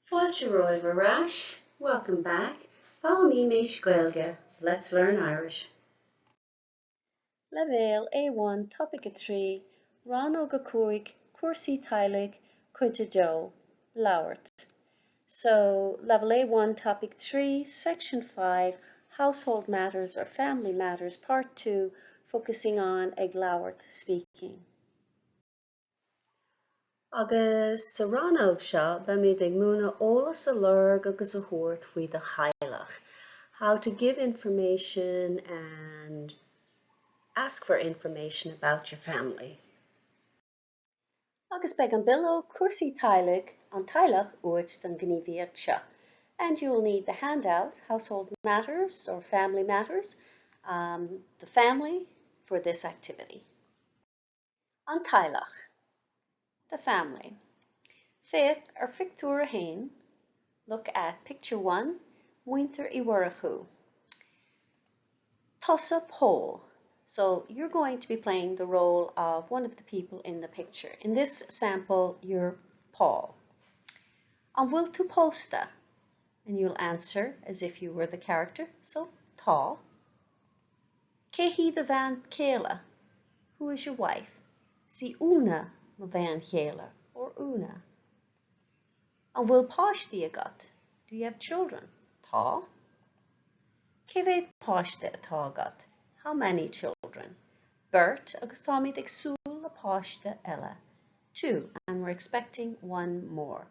Fáilte roimh arás. Welcome back. Follow me, Miss Gaeilge. Let's learn Irish. Leibhéal A1 Topic 3 Rannóg Cúrsaí Teaghlaigh Cuid, Labhairt. So level A1 Topic 3 Section 5 Household Matters or Family Matters Part 2 focusing on ag Labhairt speaking. Agus sa Rannóg seo ba míad ag múna ólas a lurg agus a thuairt faoi de Teaghlach. How to give information and ask for information about your family. Agus beag an billo Cúrsaí Teaghlaigh an Teaghlach uairt den gníomhaíocht seo. And you'll need the handout, Household Matters or Family Matters, the family for this activity. An Teaghlach, the family. Féach ar pictiúr a hain, look at picture 1, Muintir I Mhuiricú. Tosa pole. So you're going to be playing the role of one of the people in the picture. In this sample, you're Paul. An bhfuil tú pósta? And you'll answer as if you were the character. So, tá. Cé hí de bhaint céile? Who is your wife? Si una ma bhaint céile, or una. An bhfuil páistí agat? Do you have children? Tá. Cé bhéad páiste atá agat? How many children? Bert agus tá míad ag súil le páiste eile. 2, and we're expecting 1 more.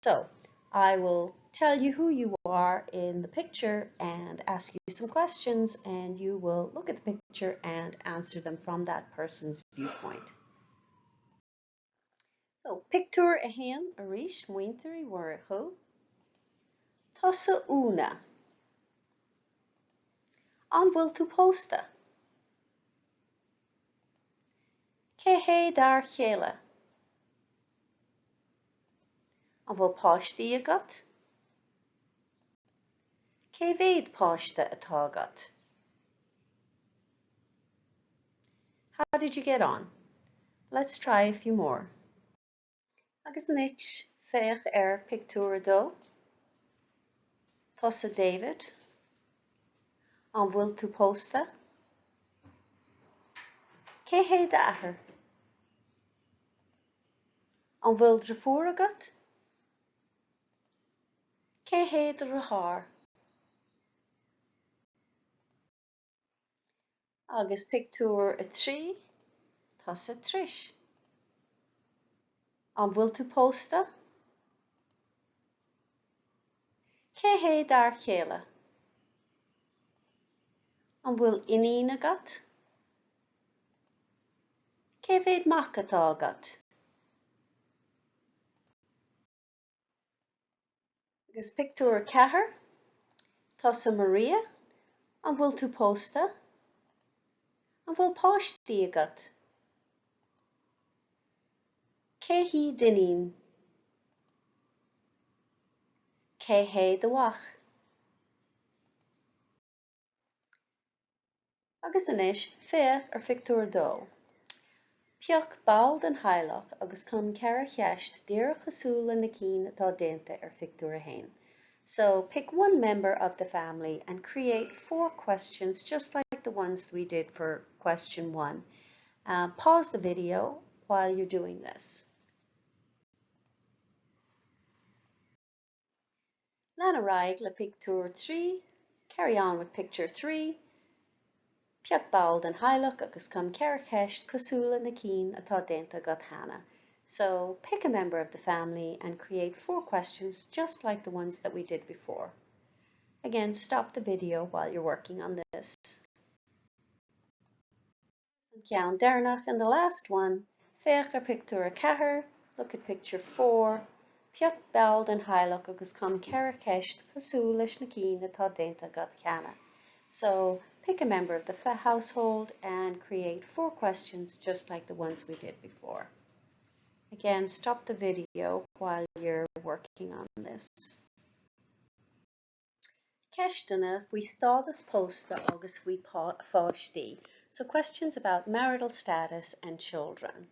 So, I will tell you who you are in the picture and ask you some questions, and you will look at the picture and answer them from that person's viewpoint. So, pictiúr a hain arís Muintir I Mhuiricú. Tosa una. An bhfuil tú pósta? Cé héad dar chéile? An bhfuil páistí agat? Cé bhéad páiste atá agat? How did you get on? Let's try a few more. Agus nich féach ar pictiúr dó. Tosa David. An bhfuil tú pósta? Cé héad athair? An bhfuil dreifear agat? Cé héad rathár? Agus pictiúr a 3, tosa Trish. An bhfuil tú pósta? Cé héad dar chéile? An bhfuil inín agat? Cé bhéad mac atá agat? Agus pictiúr 4, tosa Maria. An bhfuil tú pósta? An bhfuil páistí agat? Cé hí duine? Cé héad amach? Agus inis féach ar pictiúr dó. Peach ball den Teaghlach agus chun ceithre cheist díreach cosúil na cín atá déanta ar pictiúr a hain. So pick one member of the family and create 4 questions just like the ones we did for question 1. Pause the video while you're doing this. Lana Raig le pictiúr 3. Carry on with picture 3. Peach ball den Teaghlach agus chun ceithre cheist cosúil na cín atá déanta agat Hannah. So pick a member of the family and create 4 questions just like the ones that we did before. Again, stop the video while you're working on this. Ceann Dernach and the last one, féach ar pictiúr 4, look at picture 4. Peach ball den Teaghlach agus chun ceithre cheist cosúil na cín atá déanta agat Hannah. So pick a member of the household and create 4 questions just like the ones we did before. Again, stop the video while you're working on this. Ceistena faoi stádas pósta agus faoi páistí. So questions about marital status and children.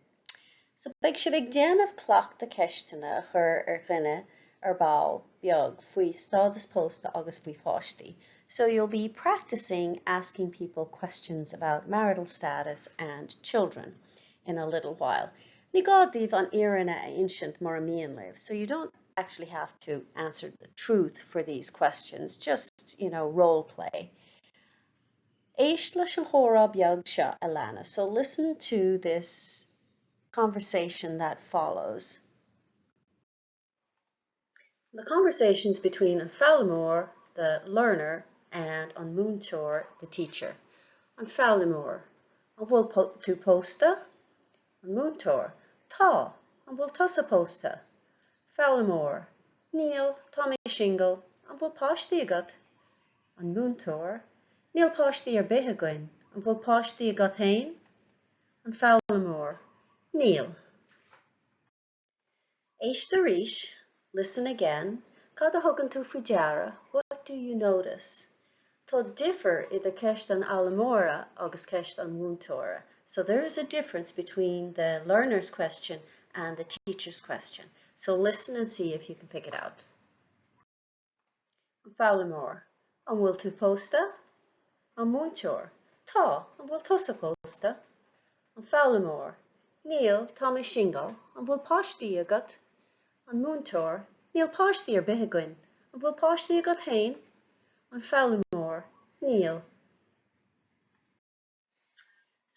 So beag si ag déanamh cloch de ceistena chur ar dhuine ar ball beag faoi stádas pósta agus faoi fáistí. So you'll be practicing asking people questions about marital status and children in a little while. Ní gádaíomh an éireanna a insint mar a mian live, so you don't actually have to answer the truth for these questions, just, role play. Éist leis an chóra beag seo a lana. So listen to this conversation that follows. The conversations between an fáilimóir, the learner, and an múinteoir, the teacher. An fáilimóir, an bhfuil tú pósta? An múinteoir, tá, an bhfuil tusa pósta. Fáilimóir, níl, tá mé single, an bhfuil páistí agat. An múinteoir, níl páistí ar bith againn, an bhfuil páistí agat féin. An fáilimóir, níl. Éist arís, listen again. Cad a thugann tú faoi deara, what do you notice? Tá differ idir ceist an fáilimóire agus ceist an múinteoire. So there is a difference between the learner's question and the teacher's question. So listen and see if you can pick it out. An fáilimóir, an bhfuil tú pósta? An múinteoir, tá, an bhfuil tusa pósta. An fáilimóir, níl, tá mé single, an bhfuil páistí agat. An múinteoir, níl páistí ar bith againn, an bhfuil páistí agat féin. An fáilimóir, níl.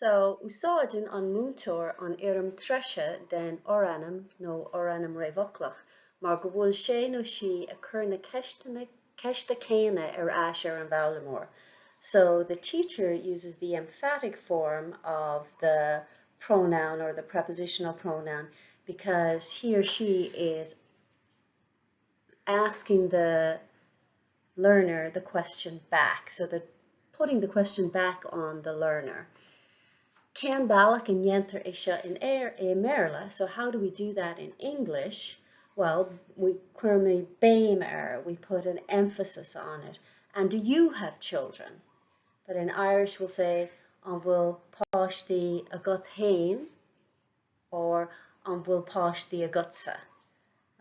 So, úsáidin an múinteoir an éiream treise den oránam nó oránam réamhachlach, mar go bhfuil sé nó sí a chur na ceiste céine ar ais ar an fáilimóir. So the teacher uses the emphatic form of the pronoun or the prepositional pronoun because he or she is asking the learner the question back. So they're putting the question back on the learner. Can bailach and yenter isha in merla. So how do we do that in English? Well, we put an emphasis on it. And do you have children? But in Irish we'll say an bhfuil páistí agat féin or an bhfuil páistí agatsa.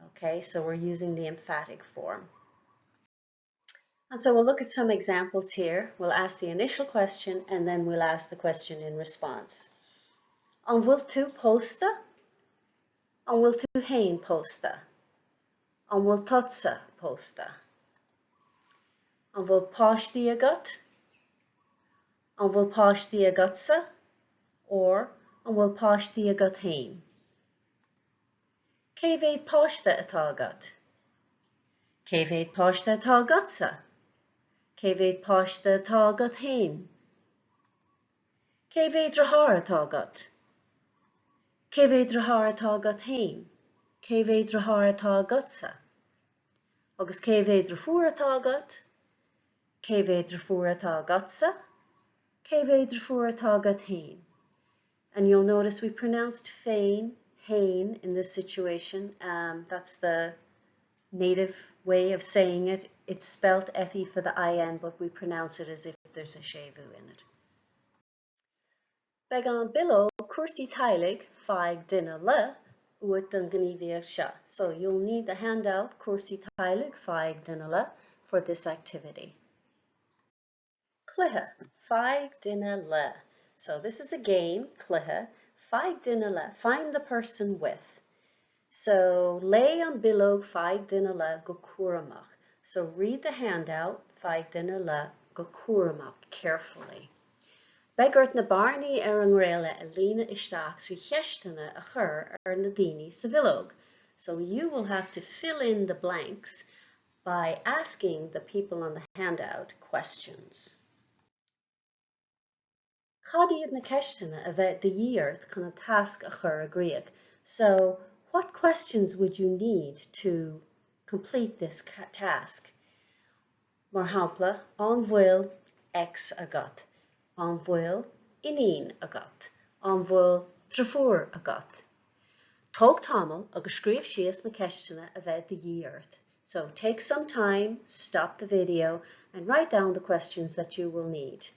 Okay, so we're using the emphatic form. And so we'll look at some examples here. We'll ask the initial question and then we'll ask the question in response. An bhfuil tú pósta? An bhfuil tú féin pósta? An bhfuil tusa pósta? An bhfuil páistí agat? An bhfuil páistí agatsa? Or an bhfuil páistí agat féin? Cé bhéad páiste atá agat? Cé bhéad páiste atá agatsa? Cé bhéad páiste atá agat féin? Cé bhéad rathar atá agat? Cé bhéad rathar atá agat féin? Cé bhéad rathar atá agatsa? Agus cé bhéad rafuair atá agat? Cé bhéad rafuair atá agatsa? Cé bhéad rafuair atá agat féin? And you'll notice we pronounced féin, hain in this situation. That's the native way of saying it. It's spelt F-E for the I-N, but we pronounce it as if there's a shevu in it. Began below Cúrsaí Teaghlaigh Cuid dina le uat den gníomhaíoch seo. So you'll need the handout Cúrsaí Teaghlaigh Cuid dina le for this activity. Cluiche, Cuid dina le. So this is a game, cluiche, Cuid dina le, find the person with. So lay an below Cuid dina le go cúramach. So read the handout, Cuid dina le go cúramach carefully. Beggart na barnaí ar an réile a lína isteach trí cheistena a chur ar na daoine sa bhilóg. So you will have to fill in the blanks by asking the people on the handout questions. Cadiad na ceistena a bheith de dhíort chun a task a chur a Grieg. So what questions would you need to complete this task? Mar hampla, an bhfuil X agat, an bhfuil inín agat, an bhfuil trafúr agat. Tóg tamil agus scríobh síos na ceistena a bheith de dhíort. So take some time, stop the video, and write down the questions that you will need.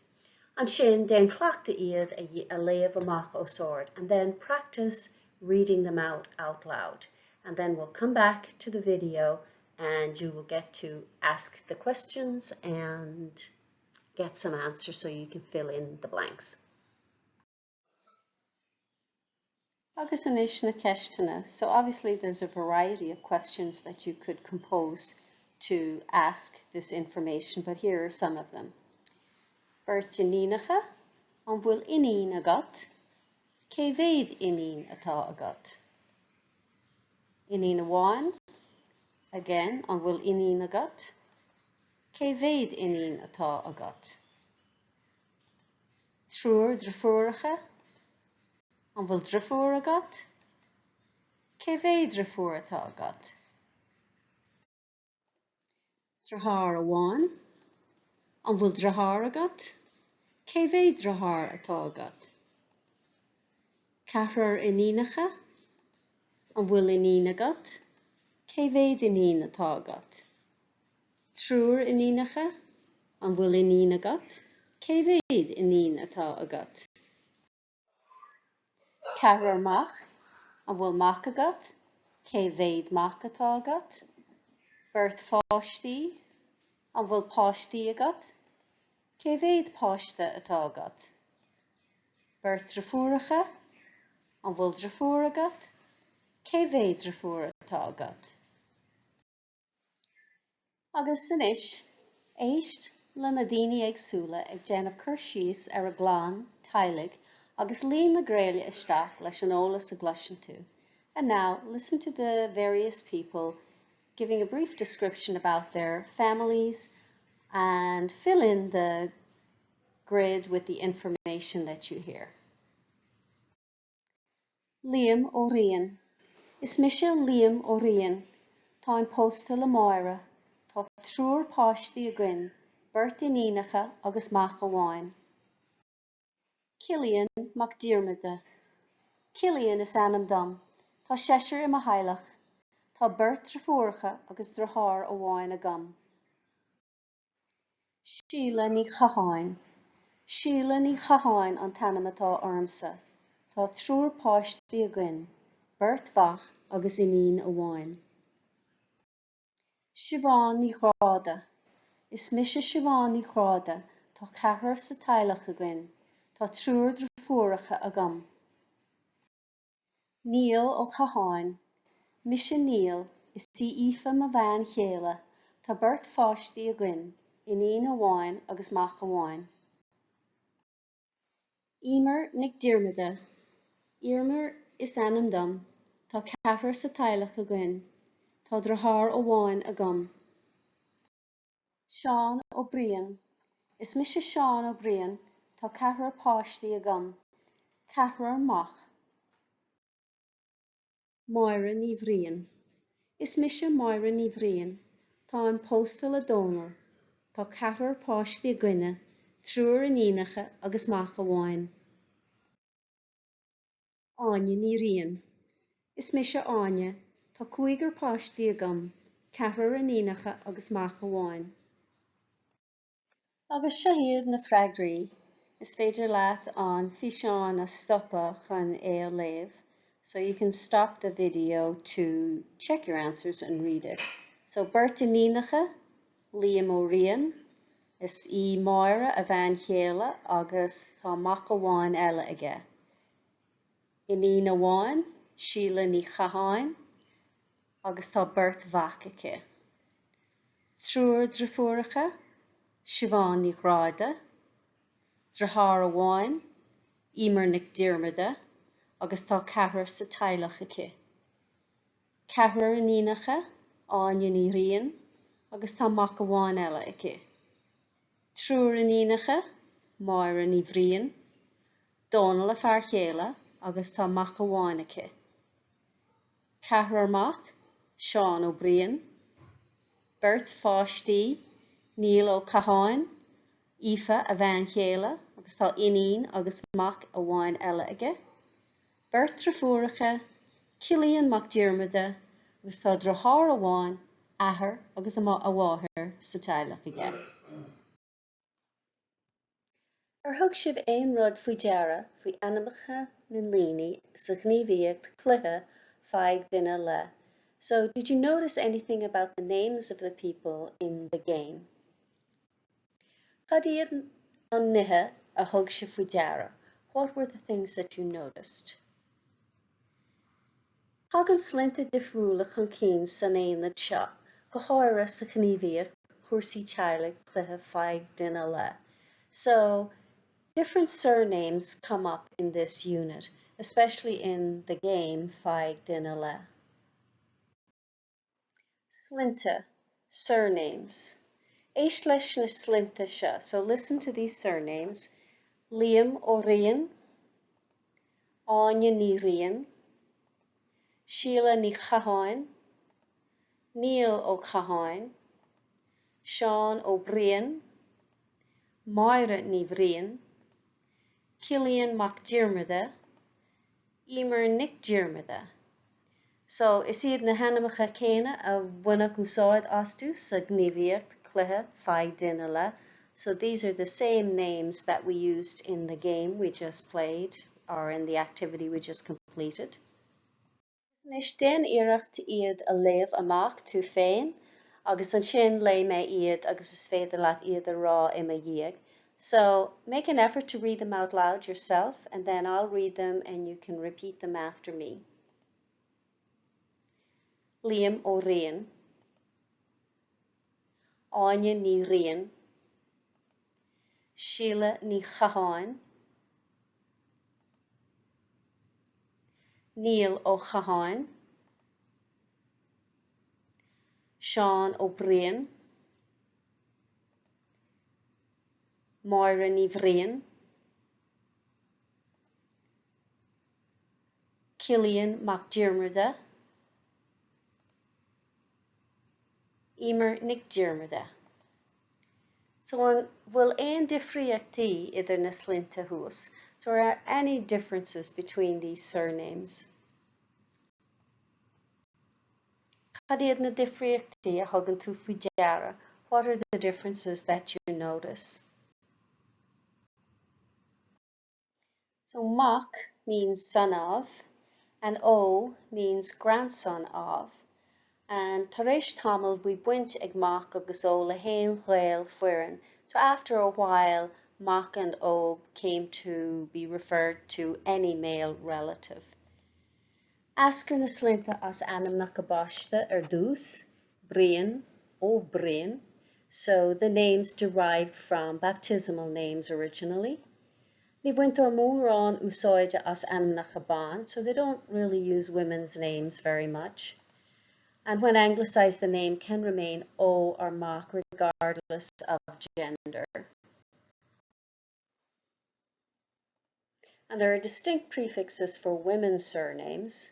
And sin den clachta iad a léamh amach ó sword, and then practice reading them out loud. And then we'll come back to the video and you will get to ask the questions and get some answers so you can fill in the blanks. Agus inis na ceistena. So obviously there's a variety of questions that you could compose to ask this information, but here are some of them. Beirt inínacha, an bhfuil inín agat, cé bhéad inín atá agat. Inín amháin, again, an bhfuil inín agat, cé bhéad inín atá agat. Trúr drafúracha, an bhfuil drafúr agat, cé bhéad drafúr atá agat. Drahar amháin, an bhfuil drahar agat, cé bhéad drahar atá agat. Ceathrar inínacha, an bhfuil inín agat, cé bhéad inín atá agat. Trúr inínacha, an bhfuil inín agat, cé bhéad inín atá agat. Ceathrar mach, an bhfuil mach agat, cé bhéad mach atá agat. Beirt páistí, an bhfuil páistí agat, cé bhéad páiste atá agat. Beirt drafúracha, an bhfuil drafúr agat, cé bhéad drafúr atá agat. Agus inis, éist le na daoine éagsúla ag déanamh cúrsaí ar a gclán, Teaghlaigh, agus líon na Gaeilge isteach leis an eolas a gluaiseann tú. And now, listen to the various people giving a brief description about their families and fill in the grid with the information that you hear. Liam ó Rian. Is mise Liam ó Rian. Tá an pósta le Máire. Tá trúr páistí a gcuin, beirt inínacha agus mach amháin. Cillian mac Diarmaide. Cillian is anam dom. Tá séisir im a Theaghlach. Tá beirt drafúracha agus drahar amháin agam. Síle ní chaháin. Síle ní chaháin an tanam atá ormsa. Tá trúr páistí a gcuin, beirt bach agus inín amháin. Siobhán ní chráda. Is mise Siobhán ní chráda. Tá ceathair sa Teaghlach a gcuin. Tá trúr drafúracha agam. Níl ó chaháin. Mise Níl is tí ifa ma bhain chéile. Tá beirt fáistí a gcuin, inín amháin agus mach amháin. Ímar nic Diarmaide. Ímar is anam dom. Tá ceathair sa Teaghlach a gcuin. Tá drahar amháin agam. Seán ó Brian. Is mise Seán ó Brian. Tá ceathair páistí agam. Ceathair mach. Máire ní Bhriain. Is mise Máire ní Bhriain. Tá an pósta le Dónar. Tá ceathair páistí a gcuine, trúr inínacha agus mach amháin. Áine ní Rian. Is mise Áine. Tá cúigear páistí agam, ceathair inínacha agus mach amháin. Agus siad na freagraí, is féidir leat an fiseán a stoppa chun é léamh, so you can stop the video to check your answers and read it. So beirt inínacha, Liam ó Rian, is í Máire a bhain chéile agus tá mach amháin eile aige. Inín amháin, Síle ní chaháin, agus tá beirt bhach aici. Trúr drafúracha, Siobhán ní chráda, drahar amháin, Ímar nic Diarmaide, agus tá ceathair sa Teaghlach aici. Ceathair inínacha, Áine ní Rian, agus tá mach amháin eile aici. Trúr inínacha, Máire ní Bhriain, Dónal a fear chéile, agus tá mach amháin aici. Ceathair mach, Seán ó Brian, beirt fáistí, Níl ó chaháin, Aoife a bhain chéile, agus tá inín agus mach amháin eile aige. Beirt drafúracha, Cillian mac Diarmaide, agus tá drahar amháin, athair agus amháthir sa Teaghlach aige. Thug sibh aon rud faoi deara faoi ainmneacha na líne sa gníomhaíocht cluiche feadh duine le. So did you notice anything about the names of the people in the game? Cadiad an nithe a thug se faoi deara. What were the things that you noticed? Hagan slinte difriúla chun cín san éonad seo, go háire sa chníomhaíoch Cúrsaí Teaghlaigh Cuid feadh duine le. So different surnames come up in this unit, especially in the game feadh duine le. Slinte, surnames. Éis leis na slinte seo. So listen to these surnames. Liam ó Rian, Anya ní Rian, Sheila ní Chaháin, Neil ó Chaháin, Sean ó Brian, Moira ní Bhrian, Cillian mac Diarmada, Emer Nick Diarmada. So is iad na hanamacha céine a bhainneach úsáid astú sa gníomhaíocht cluiche feadh duine le. So these are the same names that we used in the game we just played, or in the activity we just completed. Nis den iirecht iad a léamh amach tú féin, agus an sin lé mé iad agus is féidir leat iad a rá ima dhiag. So make an effort to read them out loud yourself, and then I'll read them and you can repeat them after me. Liam ó Rian, Anya ní Rian, Sheila ní Chaháin, Neil ó Chaháin, Sean ó Brian, Moira ní Bhrian, Cillian mac Diarmada, Emer Nick Diarmada. So bhfuil aon difriachtaí idir na slinte thuas. So are there any differences between these surnames? Cadiad na difriachtaí a thugann tú faoi deara. What are the differences that you notice? So Mac means son of, and O means grandson of. And tar éis tamil bhí buint ag Mac agus ó le haon ghaol foireann. So after a while, Mac and O came to be referred to any male relative. Ascar na slinte as anamnach a báiste dús, Brian, ó Brian. So the names derived from baptismal names originally. Ní buint or mórán úsáide as anamnach a bán, so they don't really use women's names very much. And when anglicized, the name can remain O or Mac regardless of gender. And there are distinct prefixes for women's surnames.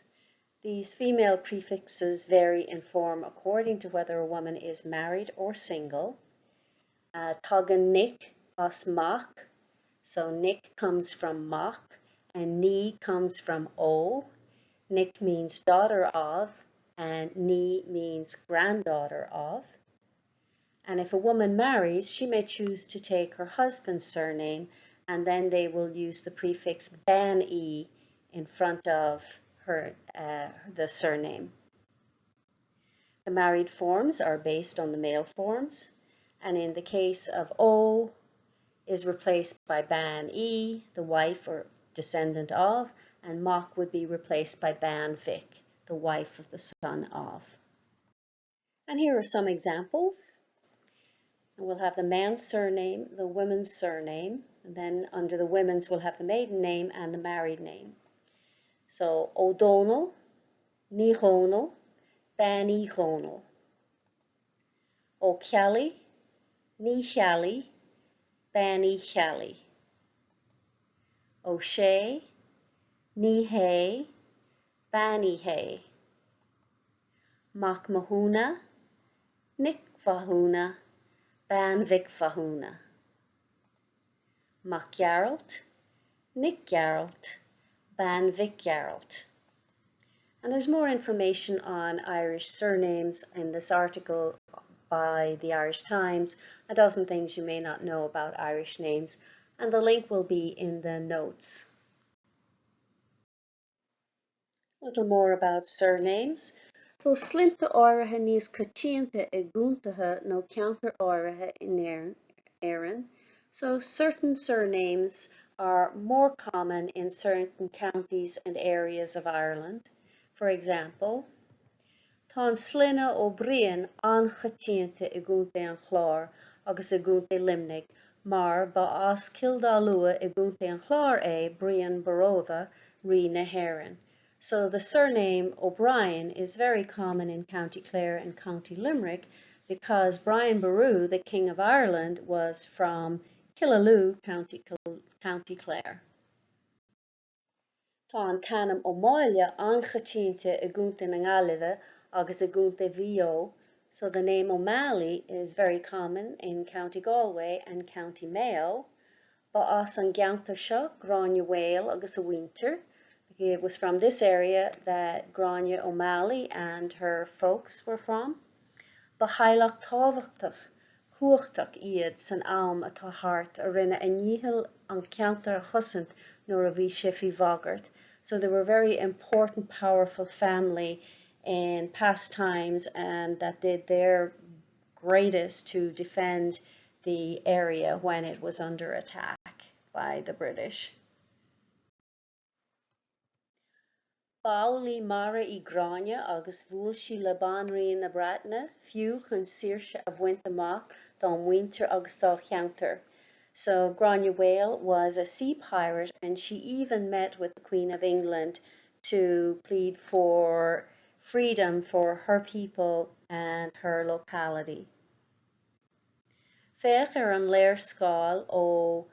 These female prefixes vary in form according to whether a woman is married or single. Tagan Nick as Mac. So Nick comes from Mac, and Ni comes from O. Nick means daughter of, and Ni means granddaughter of. And if a woman marries, she may choose to take her husband's surname, and then they will use the prefix ban-e in front of her, the surname. The married forms are based on the male forms, and in the case of O is replaced by ban-e, the wife or descendant of, and Mac would be replaced by ban-vic, the wife of the son of. And here are some examples. And we'll have the man's surname, the woman's surname, and then under the women's we'll have the maiden name and the married name. So O'Donnell, Ní Dhónal, Banny Dhónal. O'Kelly, Ní Cheally, Banny Cheally. O'Shea, Ní Hay, Banny Hay. Mac Mahuna, Nick Vahuna, Ban Vic Vahuna. Mac Geralt, Nick Geralt, Ban Vic Geralt. And there's more information on Irish surnames in this article by the Irish Times, a dozen things you may not know about Irish names, and the link will be in the notes. A little more about surnames. Tá slinte áirithe níos coitianta i gcúntaithe nó ceantar áirithe in Éireann, so certain surnames are more common in certain counties and areas of Ireland. For example, tá sline ó Brian anchoitianta i gcúnta an chláir agus i gcúnta limnig, mar ba as Kildá Lua i gcúnta an chláir é Brian Baróda rí na Héireann. So the surname O'Brien is very common in County Clare and County Limerick because Brian Boru, the King of Ireland, was from Killaloe, County Clare. Tá an tanam O'Máile anchoitianta i gcúnta na Gaeilge agus i gcúnta Bhío. So the name O'Malley is very common in County Galway and County Mayo. Ba as an geantar seo Gráinne Whale agus a Winter. It was from this area that Gráinne O'Malley and her folks were from. Ba Teaghlach thabhairt, chuachtach iad san am atá thart a rinne a níhil an ceantar chusant nuair a bhí sé faoi bhagart. So they were a very important, powerful family in past times and that did their greatest to defend the area when it was under attack by the British. Báilí mara I Gráinne agus bhuail sí le banríon na Breataine fiú chun saoirse a bhaint amach dá muintir agus dá cheantar. So Gráinne Whale was a sea pirate and she even met with the Queen of England to plead for freedom for her people and her locality. Féach an léir scáil ó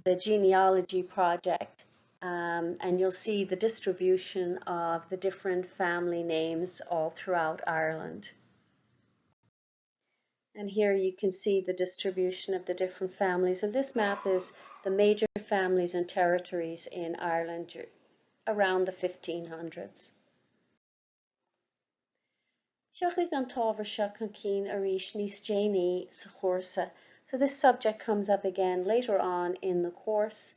the genealogy project. And you'll see the distribution of the different family names all throughout Ireland. And here you can see the distribution of the different families. And this map is the major families and territories in Ireland around the 1500s. Teaghlaigh an tábhair seo chun cinn arís níos déanaí sa chomharsa. So this subject comes up again later on in the course.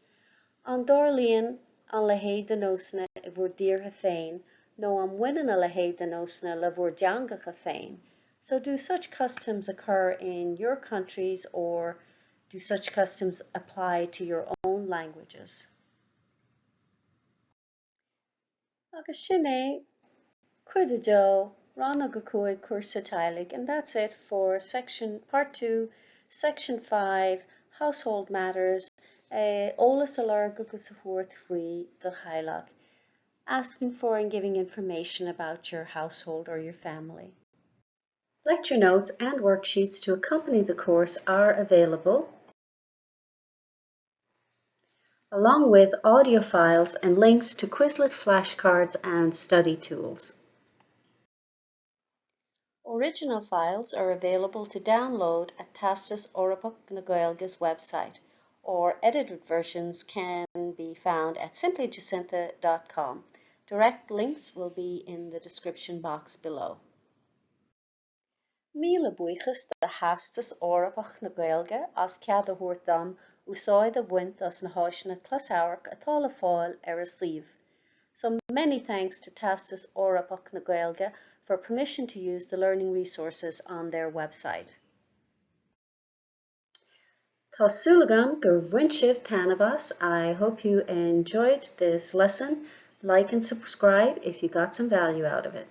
An dorlaíonn an lehéad den nósanna I bhfuair díortha féin, nó an bhaineann a lehéad den nósanna le bhfuair deangacha féin. So do such customs occur in your countries or do such customs apply to your own languages? Agus sin é cuid Rannóg Cúrsaí Teaghlaigh, and that's it for part 2, section 5, household matters. Ólas a larg agus a bhuairt faoi do Teaghlach, asking for and giving information about your household or your family. Lecture notes and worksheets to accompany the course are available, along with audio files and links to Quizlet flashcards and study tools. Original files are available to download at Teastas Eorpach na Gaeilge's website, or edited versions can be found at simplyjacinta.com. Direct links will be in the description box below. Míle buíochas de Theastas Eorpach na Gaeilge as cead a thabhairt dom úsáid a bhaint as na háiseanna closamhairc atá le fáil ar a suíomh. So many thanks to Teastas Eorpach na Gaeilge for permission to use the learning resources on their website. Tá súlagam gur bhaint sibh tanamhas. I hope you enjoyed this lesson. Like and subscribe if you got some value out of it.